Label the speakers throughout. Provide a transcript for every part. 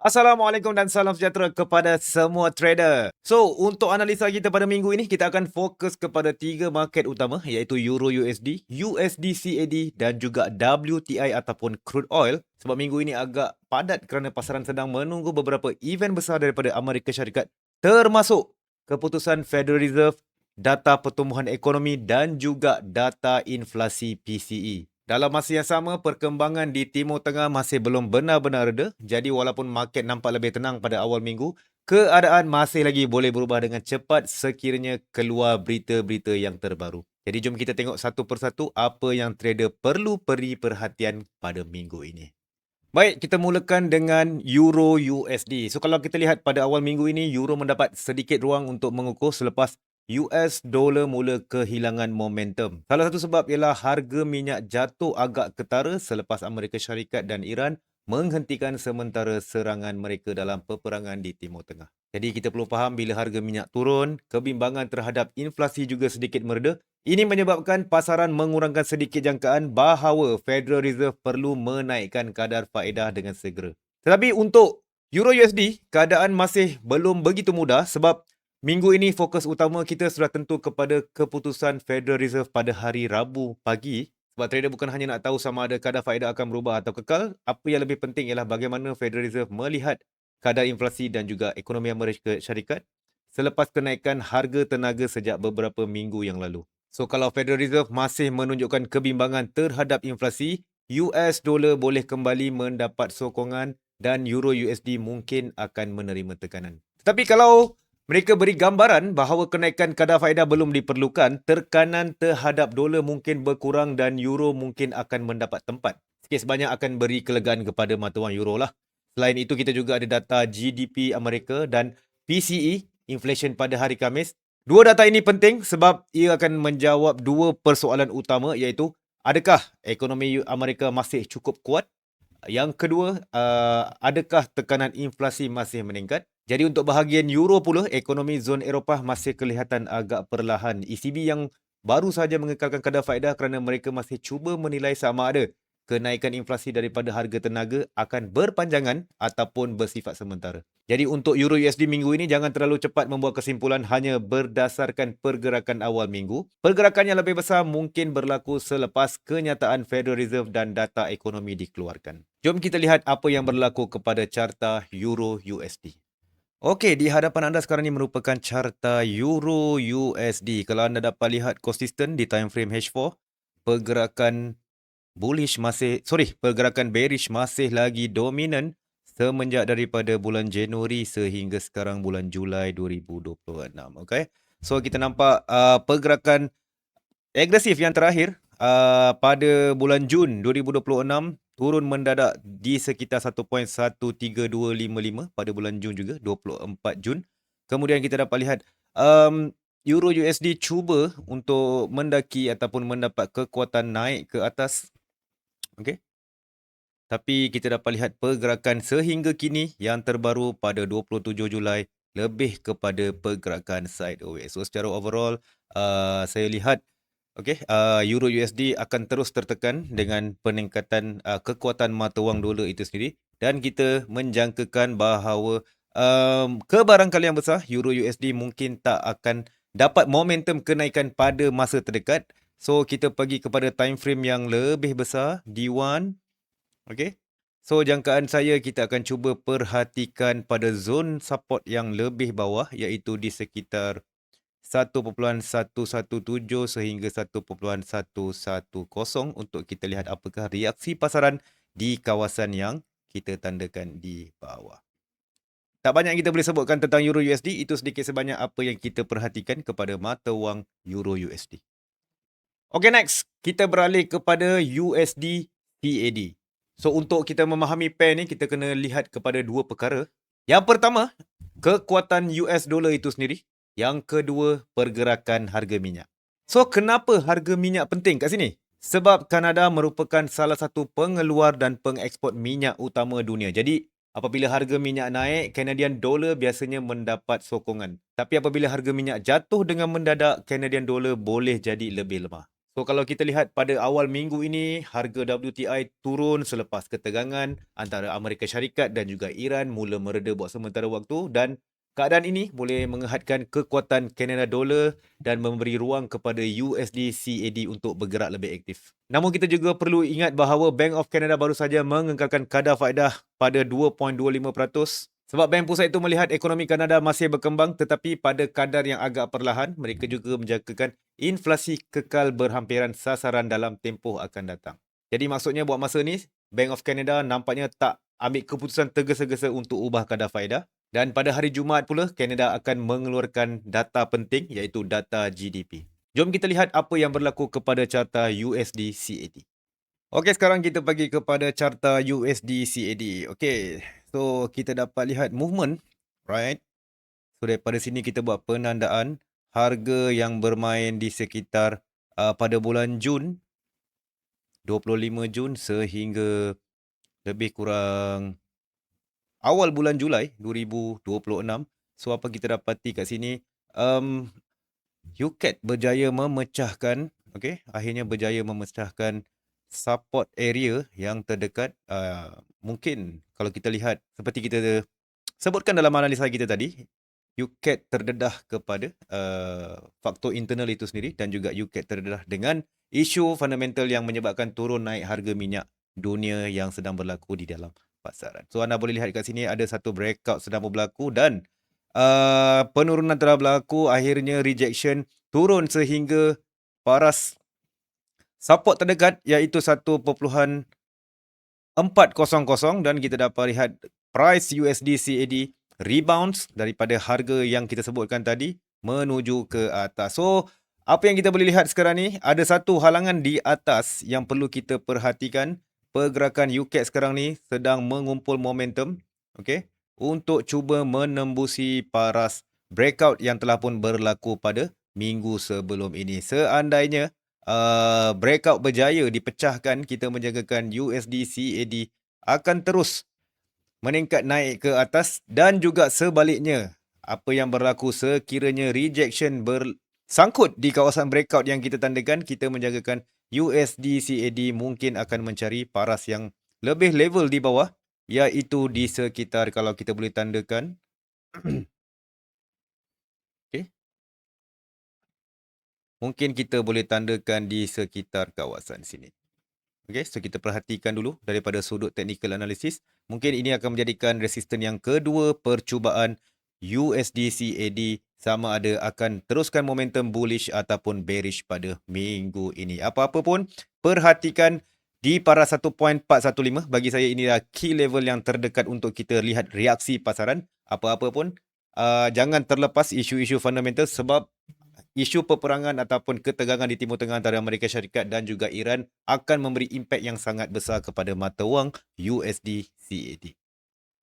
Speaker 1: Assalamualaikum dan salam sejahtera kepada semua trader. So, untuk analisa kita pada minggu ini, kita akan fokus kepada tiga market utama iaitu Euro USD, USD CAD dan juga WTI ataupun crude oil. Sebab minggu ini agak padat kerana pasaran sedang menunggu beberapa event besar daripada Amerika Syarikat, termasuk keputusan Federal Reserve, data pertumbuhan ekonomi dan juga data inflasi PCE. Dalam masa yang sama, perkembangan di Timur Tengah masih belum benar-benar reda. Jadi walaupun market nampak lebih tenang pada awal minggu, keadaan masih lagi boleh berubah dengan cepat sekiranya keluar berita-berita yang terbaru. Jadi jom kita tengok satu persatu apa yang trader perlu beri perhatian pada minggu ini. Baik, kita mulakan dengan Euro USD. So kalau kita lihat pada awal minggu ini, Euro mendapat sedikit ruang untuk mengukuh selepas US dollar mula kehilangan momentum. Salah satu sebab ialah harga minyak jatuh agak ketara selepas Amerika Syarikat dan Iran menghentikan sementara serangan mereka dalam peperangan di Timur Tengah. Jadi kita perlu faham bila harga minyak turun, kebimbangan terhadap inflasi juga sedikit mereda. Ini menyebabkan pasaran mengurangkan sedikit jangkaan bahawa Federal Reserve perlu menaikkan kadar faedah dengan segera. Tetapi untuk Euro USD, keadaan masih belum begitu mudah sebab minggu ini fokus utama kita sudah tentu kepada keputusan Federal Reserve pada hari Rabu pagi. Sebab trader bukan hanya nak tahu sama ada kadar faedah akan berubah atau kekal, apa yang lebih penting ialah bagaimana Federal Reserve melihat kadar inflasi dan juga ekonomi Amerika Syarikat selepas kenaikan harga tenaga sejak beberapa minggu yang lalu. So kalau Federal Reserve masih menunjukkan kebimbangan terhadap inflasi, US dollar boleh kembali mendapat sokongan dan Euro USD mungkin akan menerima tekanan. Tetapi kalau mereka beri gambaran bahawa kenaikan kadar faedah belum diperlukan, tekanan terhadap dolar mungkin berkurang dan euro mungkin akan mendapat tempat. Sikit sebanyak akan beri kelegaan kepada mata wang euro lah. Selain itu, kita juga ada data GDP Amerika dan PCE, inflation pada hari Khamis. Dua data ini penting sebab ia akan menjawab dua persoalan utama iaitu adakah ekonomi Amerika masih cukup kuat? Yang kedua, adakah tekanan inflasi masih meningkat? Jadi untuk bahagian euro pula, ekonomi zon Eropah masih kelihatan agak perlahan. ECB yang baru sahaja mengekalkan kadar faedah kerana mereka masih cuba menilai sama ada kenaikan inflasi daripada harga tenaga akan berpanjangan ataupun bersifat sementara. Jadi untuk Euro USD minggu ini, jangan terlalu cepat membuat kesimpulan hanya berdasarkan pergerakan awal minggu. Pergerakan yang lebih besar mungkin berlaku selepas kenyataan Federal Reserve dan data ekonomi dikeluarkan. Jom kita lihat apa yang berlaku kepada carta Euro USD. Okey, di hadapan anda sekarang ini merupakan carta Euro USD. Kalau anda dapat lihat konsisten di time frame H4, pergerakan pergerakan bearish masih lagi dominan semenjak daripada bulan Januari sehingga sekarang bulan Julai 2026. Okay? So kita nampak pergerakan agresif yang terakhir pada bulan Jun 2026 turun mendadak di sekitar 1.13255 pada bulan Jun juga, 24 Jun. Kemudian kita dapat lihat Euro USD cuba untuk mendaki ataupun mendapat kekuatan naik ke atas. Okey. Tapi kita dapat lihat pergerakan sehingga kini yang terbaru pada 27 Julai lebih kepada pergerakan sideways. So secara overall saya lihat Euro USD akan terus tertekan dengan peningkatan kekuatan mata wang dolar itu sendiri dan kita menjangkakan bahawa kebarangkalian besar Euro USD mungkin tak akan dapat momentum kenaikan pada masa terdekat. So kita pergi kepada time frame yang lebih besar D1. Okey. So jangkaan saya kita akan cuba perhatikan pada zon support yang lebih bawah iaitu di sekitar 1.117 sehingga 1.110 untuk kita lihat apakah reaksi pasaran di kawasan yang kita tandakan di bawah. Tak banyak yang kita boleh sebutkan tentang Euro USD, itu sedikit sebanyak apa yang kita perhatikan kepada mata wang Euro USD. Okay, next. Kita beralih kepada USD CAD. So, untuk kita memahami pair ni, kita kena lihat kepada dua perkara. Yang pertama, kekuatan US dollar itu sendiri. Yang kedua, pergerakan harga minyak. So, kenapa harga minyak penting kat sini? Sebab Kanada merupakan salah satu pengeluar dan pengeksport minyak utama dunia. Jadi, apabila harga minyak naik, Canadian dollar biasanya mendapat sokongan. Tapi apabila harga minyak jatuh dengan mendadak, Canadian dollar boleh jadi lebih lemah. So kalau kita lihat pada awal minggu ini, harga WTI turun selepas ketegangan antara Amerika Syarikat dan juga Iran mula mereda buat sementara waktu, dan keadaan ini boleh menghadkan kekuatan Canada Dollar dan memberi ruang kepada USD CAD untuk bergerak lebih aktif. Namun kita juga perlu ingat bahawa Bank of Canada baru saja mengekalkan kadar faedah pada 2.25%. Sebab Bank Pusat itu melihat ekonomi Kanada masih berkembang tetapi pada kadar yang agak perlahan, mereka juga menjagakan inflasi kekal berhampiran sasaran dalam tempoh akan datang. Jadi maksudnya buat masa ni, Bank of Canada nampaknya tak ambil keputusan tergesa-gesa untuk ubah kadar faedah. Dan pada hari Jumaat pula, Canada akan mengeluarkan data penting iaitu data GDP. Jom kita lihat apa yang berlaku kepada carta USD CAD. Okey, sekarang kita pergi kepada carta USD CAD. Okey, so kita dapat lihat movement, right? So daripada sini kita buat penandaan harga yang bermain di sekitar pada bulan Jun, 25 Jun sehingga lebih kurang awal bulan Julai 2026. So apa kita dapati kat sini, UCAD berjaya memecahkan, akhirnya berjaya memecahkan support area yang terdekat. Mungkin kalau kita lihat seperti kita sebutkan dalam analisa kita tadi, UCAD terdedah kepada faktor internal itu sendiri dan juga UCAD terdedah dengan isu fundamental yang menyebabkan turun naik harga minyak dunia yang sedang berlaku di dalam pasaran. So anda boleh lihat kat sini ada satu breakout sedang berlaku dan penurunan telah berlaku, akhirnya rejection turun sehingga paras support terdekat iaitu 1.400 dan kita dapat lihat price USD CAD rebounds daripada harga yang kita sebutkan tadi menuju ke atas. So apa yang kita boleh lihat sekarang ni, ada satu halangan di atas yang perlu kita perhatikan. Pergerakan UCAD sekarang ni sedang mengumpul momentum, untuk cuba menembusi paras breakout yang telah pun berlaku pada minggu sebelum ini. Seandainya breakout berjaya dipecahkan, kita menjagakan USD CAD akan terus meningkat naik ke atas, dan juga sebaliknya, apa yang berlaku sekiranya rejection bersangkut di kawasan breakout yang kita tandakan, kita menjagakan USD CAD mungkin akan mencari paras yang lebih level di bawah, iaitu di sekitar, kalau kita boleh tandakan mungkin kita boleh tandakan di sekitar kawasan sini. So kita perhatikan dulu daripada sudut technical analysis. Mungkin ini akan menjadikan resisten yang kedua percubaan USD CAD sama ada akan teruskan momentum bullish ataupun bearish pada minggu ini. Apa-apa pun, perhatikan di paras 1.415. Bagi saya inilah key level yang terdekat untuk kita lihat reaksi pasaran. Apa-apa pun, jangan terlepas isu-isu fundamental sebab isu peperangan ataupun ketegangan di Timur Tengah antara Amerika Syarikat dan juga Iran akan memberi impak yang sangat besar kepada mata wang USD CAD.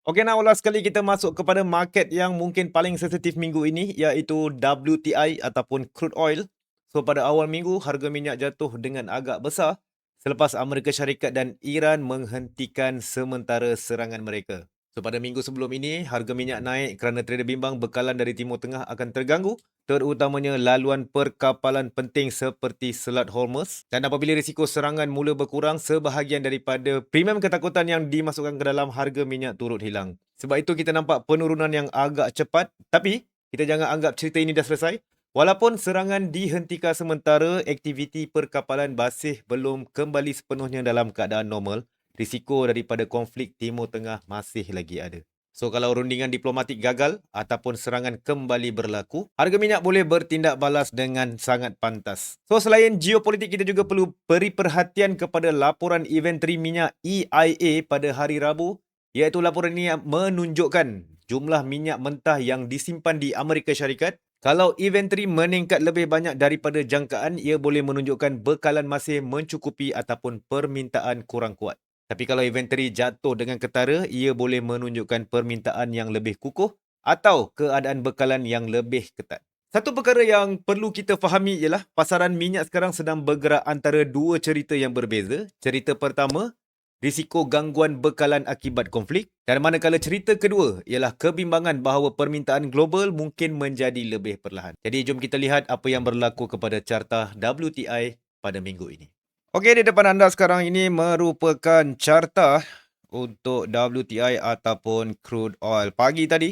Speaker 1: Okey, nah ulas sekali kita masuk kepada market yang mungkin paling sensitif minggu ini, iaitu WTI ataupun crude oil. So pada awal minggu, harga minyak jatuh dengan agak besar selepas Amerika Syarikat dan Iran menghentikan sementara serangan mereka. So pada minggu sebelum ini, harga minyak naik kerana trader bimbang bekalan dari Timur Tengah akan terganggu, terutamanya laluan perkapalan penting seperti Selat Hormuz. Dan apabila risiko serangan mula berkurang, sebahagian daripada premium ketakutan yang dimasukkan ke dalam harga minyak turut hilang. Sebab itu kita nampak penurunan yang agak cepat, tapi kita jangan anggap cerita ini dah selesai. Walaupun serangan dihentikan sementara, aktiviti perkapalan masih belum kembali sepenuhnya dalam keadaan normal. Risiko daripada konflik Timur Tengah masih lagi ada. So kalau rundingan diplomatik gagal ataupun serangan kembali berlaku, harga minyak boleh bertindak balas dengan sangat pantas. So selain geopolitik, kita juga perlu beri perhatian kepada laporan inventory minyak EIA pada hari Rabu, iaitu laporan ini menunjukkan jumlah minyak mentah yang disimpan di Amerika Syarikat. Kalau inventory meningkat lebih banyak daripada jangkaan, ia boleh menunjukkan bekalan masih mencukupi ataupun permintaan kurang kuat. Tapi kalau inventory jatuh dengan ketara, ia boleh menunjukkan permintaan yang lebih kukuh atau keadaan bekalan yang lebih ketat. Satu perkara yang perlu kita fahami ialah pasaran minyak sekarang sedang bergerak antara dua cerita yang berbeza. Cerita pertama, risiko gangguan bekalan akibat konflik, dan manakala cerita kedua ialah kebimbangan bahawa permintaan global mungkin menjadi lebih perlahan. Jadi jom kita lihat apa yang berlaku kepada carta WTI pada minggu ini. Okey, di depan anda sekarang ini merupakan carta untuk WTI ataupun crude oil. Pagi tadi,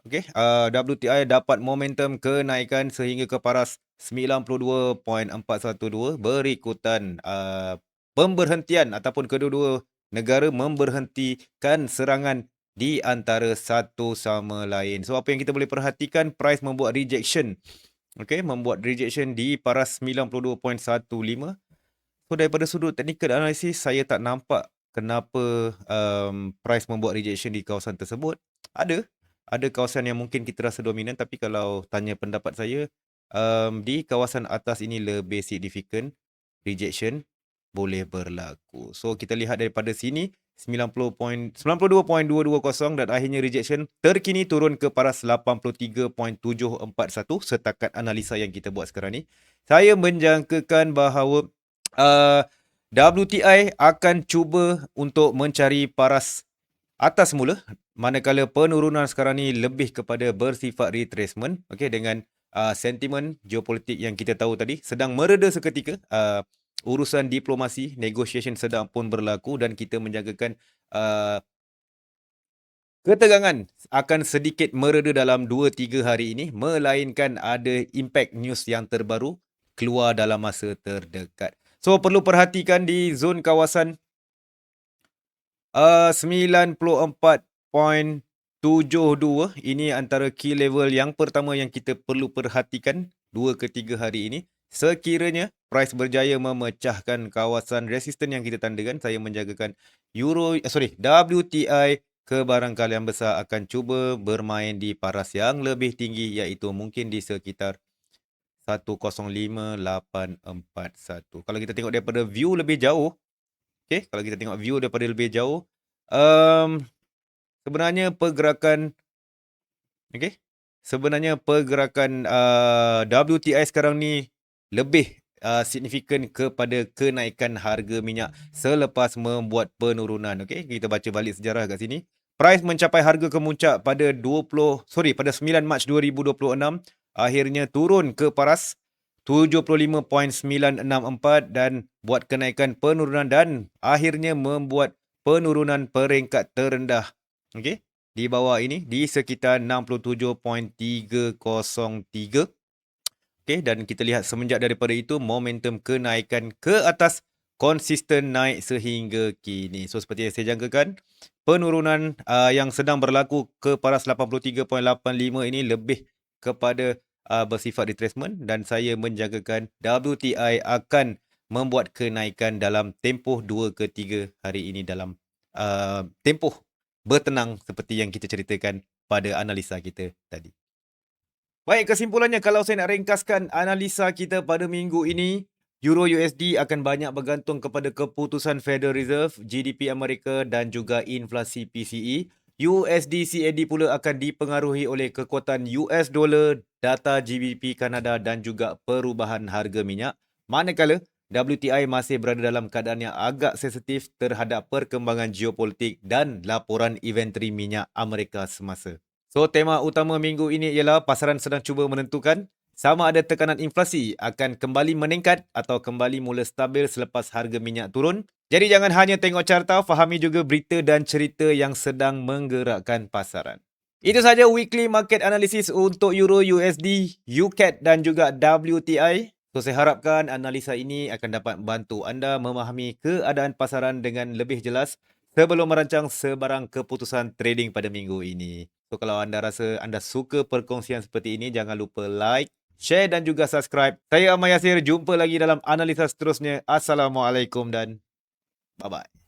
Speaker 1: WTI dapat momentum kenaikan sehingga ke paras 92.412 berikutan pemberhentian ataupun kedua-dua negara memberhentikan serangan di antara satu sama lain. So, apa yang kita boleh perhatikan, price membuat rejection. Membuat rejection di paras 92.15. So, daripada sudut technical analysis, saya tak nampak kenapa price membuat rejection di kawasan tersebut. Ada kawasan yang mungkin kita rasa dominan, tapi kalau tanya pendapat saya, di kawasan atas ini lebih signifikan rejection boleh berlaku. So, kita lihat daripada sini 92.220 dan akhirnya rejection terkini turun ke paras 83.741 setakat analisa yang kita buat sekarang ni. Saya menjangkakan bahawa WTI akan cuba untuk mencari paras atas semula, manakala penurunan sekarang ni lebih kepada bersifat retracement, dengan sentimen geopolitik yang kita tahu tadi sedang mereda seketika. Urusan diplomasi, negotiation sedang pun berlaku dan kita menjangkakan ketegangan akan sedikit mereda dalam 2-3 hari ini, melainkan ada impact news yang terbaru keluar dalam masa terdekat. So, perlu perhatikan di zon kawasan 94.72. Ini antara key level yang pertama yang kita perlu perhatikan 2 ke 3 hari ini. Sekiranya price berjaya memecahkan kawasan resisten yang kita tandakan, saya menjagakan WTI kebarangkalian besar akan cuba bermain di paras yang lebih tinggi, iaitu mungkin di sekitar 105.841. Kalau kita tengok daripada view lebih jauh, sebenarnya pergerakan WTI sekarang ni lebih signifikan kepada kenaikan harga minyak selepas membuat penurunan. Kita baca balik sejarah kat sini. Price mencapai harga kemuncak pada 9 Mac 2026, akhirnya turun ke paras 75.964 dan buat kenaikan penurunan dan akhirnya membuat penurunan peringkat terendah di bawah ini di sekitar 67.303. Dan kita lihat semenjak daripada itu momentum kenaikan ke atas konsisten naik sehingga kini. So, seperti yang saya jangkakan, penurunan yang sedang berlaku ke paras 83.85 ini lebih kepada bersifat retracement dan saya menjangkakan WTI akan membuat kenaikan dalam tempoh 2 ke 3 hari ini dalam tempoh bertenang seperti yang kita ceritakan pada analisa kita tadi. Baik, kesimpulannya kalau saya nak ringkaskan analisa kita pada minggu ini, Euro USD akan banyak bergantung kepada keputusan Federal Reserve, GDP Amerika dan juga inflasi PCE. USD CAD pula akan dipengaruhi oleh kekuatan US dollar, data GDP Kanada dan juga perubahan harga minyak. Manakala WTI masih berada dalam keadaan yang agak sensitif terhadap perkembangan geopolitik dan laporan inventory minyak Amerika semasa. So, tema utama minggu ini ialah pasaran sedang cuba menentukan sama ada tekanan inflasi akan kembali meningkat atau kembali mula stabil selepas harga minyak turun. Jadi jangan hanya tengok carta, fahami juga berita dan cerita yang sedang menggerakkan pasaran. Itu saja weekly market analysis untuk Euro USD, UCAD dan juga WTI. So, saya harapkan analisa ini akan dapat membantu anda memahami keadaan pasaran dengan lebih jelas sebelum merancang sebarang keputusan trading pada minggu ini. So, kalau anda rasa anda suka perkongsian seperti ini, jangan lupa like, share dan juga subscribe. Saya Ahmad Yasir, jumpa lagi dalam analisa seterusnya. Assalamualaikum dan bye-bye.